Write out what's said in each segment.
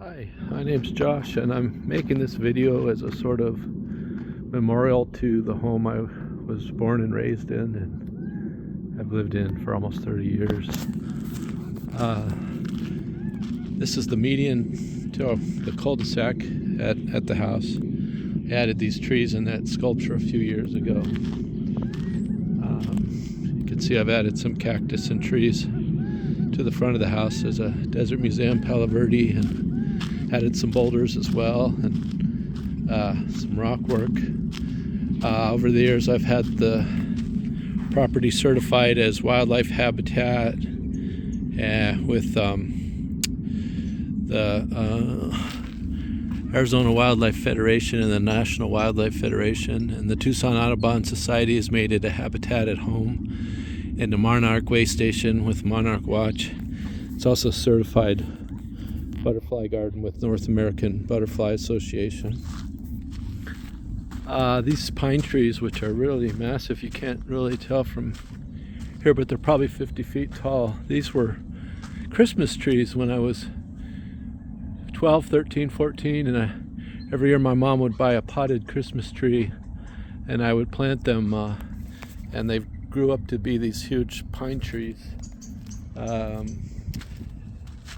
Hi, my name's Josh, and I'm making this video as a sort of memorial to the home I was born and raised in and I've lived in for almost 30 years. This is the median to the cul-de-sac at the house. I added these trees in that sculpture a few years ago. You can see I've added some cactus and trees to the front of the house. There's a Desert Museum Palo Verde, and added some boulders as well, and some rock work. Over the years I've had the property certified as wildlife habitat with the Arizona Wildlife Federation and the National Wildlife Federation, and the Tucson Audubon Society has made it a habitat at home, and the Monarch Way Station with Monarch Watch. It's also certified butterfly garden with North American Butterfly Association. These pine trees, which are really massive, you can't really tell from here, but they're probably 50 feet tall. These were Christmas trees when I was 12, 13, 14, and every year my mom would buy a potted Christmas tree and I would plant them, and they grew up to be these huge pine trees.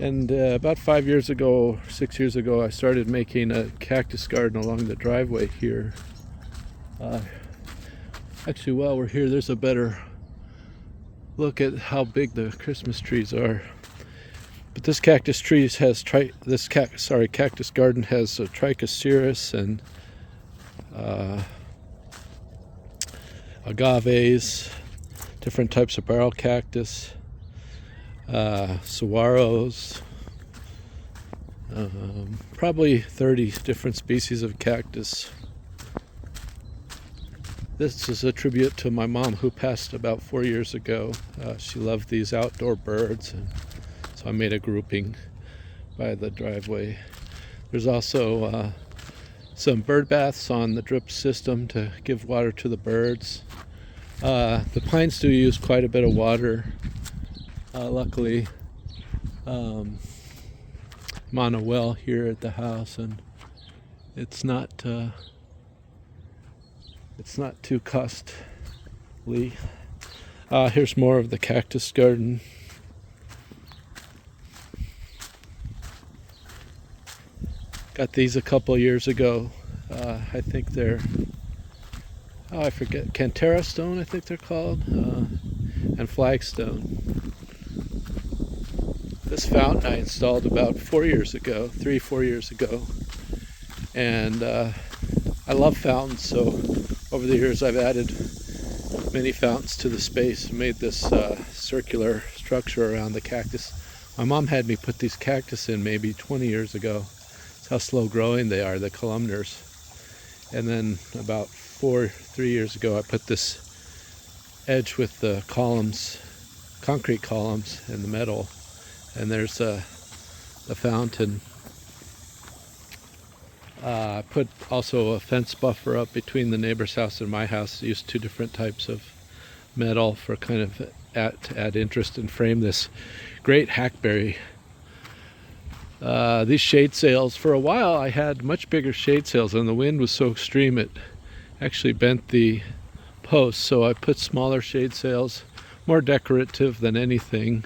About 5 years ago, 6 years ago, I started making a cactus garden along the driveway here. Actually, while we're here, there's a better look at how big the Christmas trees are. But this cactus garden has trichocereus and agaves, different types of barrel cactus, saguaros, probably 30 different species of cactus. This is a tribute to my mom, who passed about 4 years ago. She loved these outdoor birds, and so I made a grouping by the driveway. There's also some bird baths on the drip system to give water to the birds. The pines do use quite a bit of water. Luckily, I'm on a well here at the house, and it's not too costly. Here's more of the cactus garden. Got these a couple years ago. I think they're, I forget, Cantera stone, I think they're called, and flagstone. This fountain I installed about 4 years ago, 3-4 years ago, and I love fountains, so over the years I've added many fountains to the space and made this circular structure around the cactus. My mom had me put these cactus in maybe 20 years ago. That's how slow growing they are, the columnars. And then about 3 years ago I put this edge with the columns, concrete columns, and the metal. And there's the fountain. I put also a fence buffer up between the neighbor's house and my house. I used 2 different types of metal for kind of to add interest and frame this great hackberry. These shade sails, for a while I had much bigger shade sails, and the wind was so extreme it actually bent the posts, so I put smaller shade sails, more decorative than anything,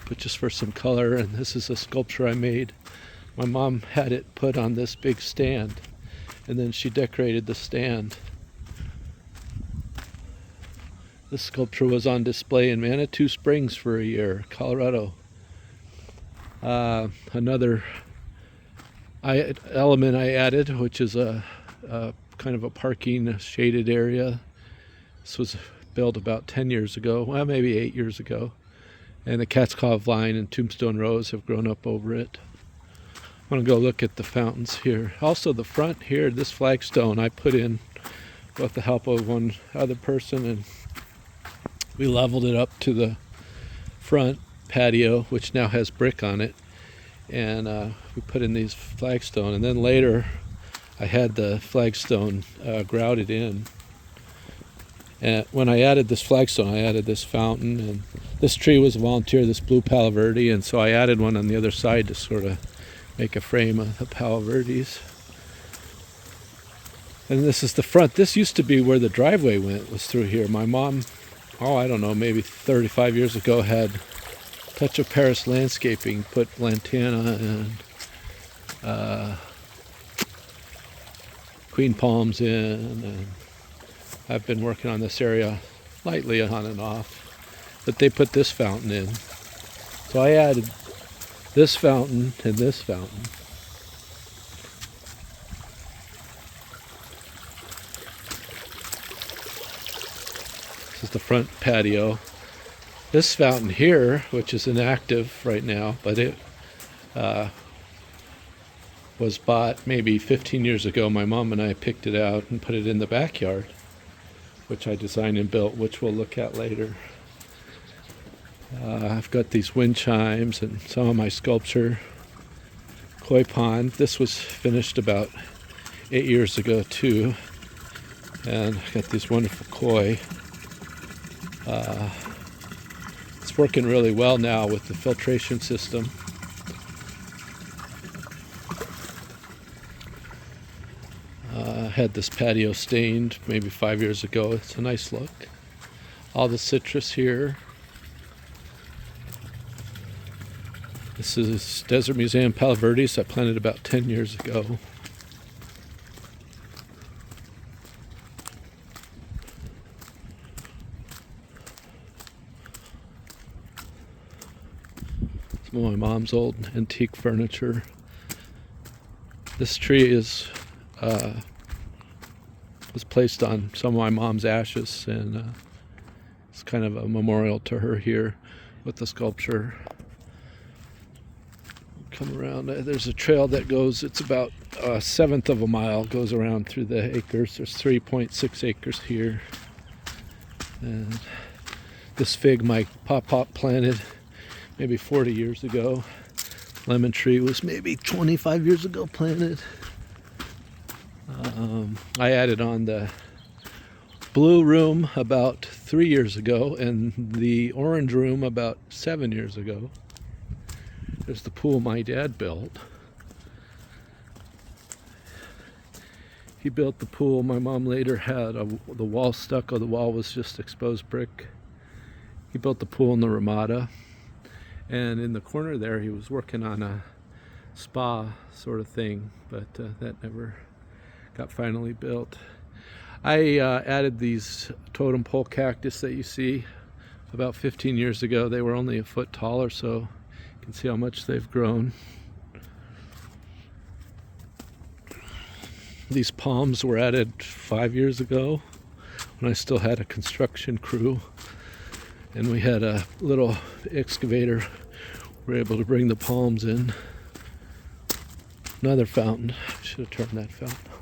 but just for some color. And this is a sculpture I made. My mom had it put on this big stand, and then she decorated the stand. This sculpture was on display in Manitou Springs for a year, Colorado. Another element I added, which is a kind of a parking shaded area. This was built about 10 years ago, well, maybe 8 years ago. And the cat's claw vine and tombstone rose have grown up over it. I want to go look at the fountains here. Also, the front here, this flagstone I put in with the help of one other person, and we leveled it up to the front patio, which now has brick on it, and we put in these flagstone. And then later I had the flagstone grouted in, and when I added this flagstone I added this fountain, and This tree was a volunteer, this blue Palo Verde, and so I added one on the other side to sort of make a frame of the Palo Verdes. And this is the front. This used to be where the driveway went, was through here. My mom, I don't know, maybe 35 years ago had Touch of Paris Landscaping, put lantana and queen palms in, and I've been working on this area lightly on and off, but they put this fountain in. So I added this fountain and this fountain. This is the front patio. This fountain here, which is inactive right now, but it was bought maybe 15 years ago. My mom and I picked it out and put it in the backyard, which I designed and built, which we'll look at later. I've got these wind chimes and some of my sculpture. Koi pond. This was finished about 8 years ago too. And I got these wonderful koi. It's working really well now with the filtration system. Had this patio stained maybe 5 years ago. It's a nice look. All the citrus here. This is Desert Museum Palo Verdes I planted about 10 years ago. Some of my mom's old antique furniture. This tree is was placed on some of my mom's ashes, and it's kind of a memorial to her here with the sculpture. Come around, there's a trail that goes, it's about a seventh of a mile, goes around through the acres. There's 3.6 acres here. And this fig my pop planted maybe 40 years ago. Lemon tree was maybe 25 years ago planted. I added on the blue room about 3 years ago and the orange room about 7 years ago. There's the pool my dad built. He built the pool. My mom later had the wall stucco. The wall was just exposed brick. He built the pool in the Ramada. And in the corner there, he was working on a spa sort of thing, but that never got finally built. I added these totem pole cactus that you see about 15 years ago. They were only a foot tall or so. You can see how much they've grown. These palms were added 5 years ago when I still had a construction crew, and we had a little excavator. We were able to bring the palms in. Another fountain. I should have turned that fountain on.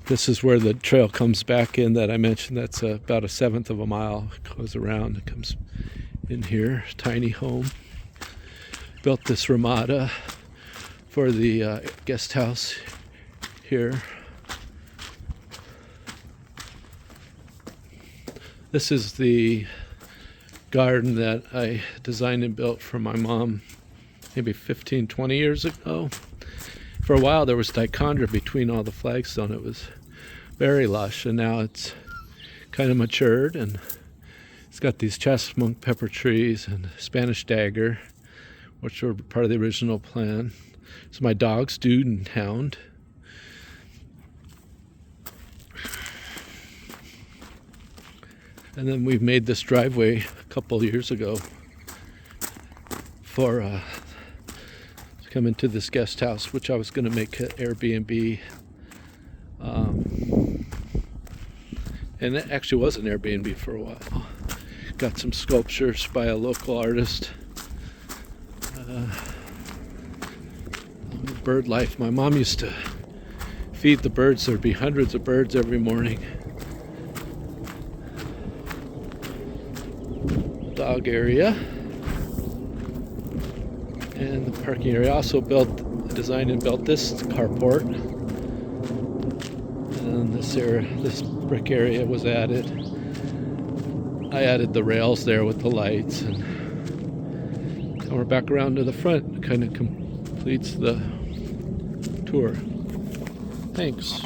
This is where the trail comes back in that I mentioned. That's about a seventh of a mile. It goes around. It comes in here. Tiny home. Built this Ramada for the guest house here. This is the garden that I designed and built for my mom maybe 15, 20 years ago. For a while there was dichondra between all the flagstone. It was very lush, and now it's kind of matured, and it's got these chestnut pepper trees and Spanish dagger, which were part of the original plan. So my dogs, Dude and Hound. And then we've made this driveway a couple years ago for to come into this guest house, which I was going to make an Airbnb. And it actually was an Airbnb for a while. Got some sculptures by a local artist. Bird life. My mom used to feed the birds. There'd be hundreds of birds every morning. Dog area. And the parking area. I also designed and built this carport. And this brick area was added. I added the rails there with the lights, and we're back around to the front. Kind of completes the tour. Thanks.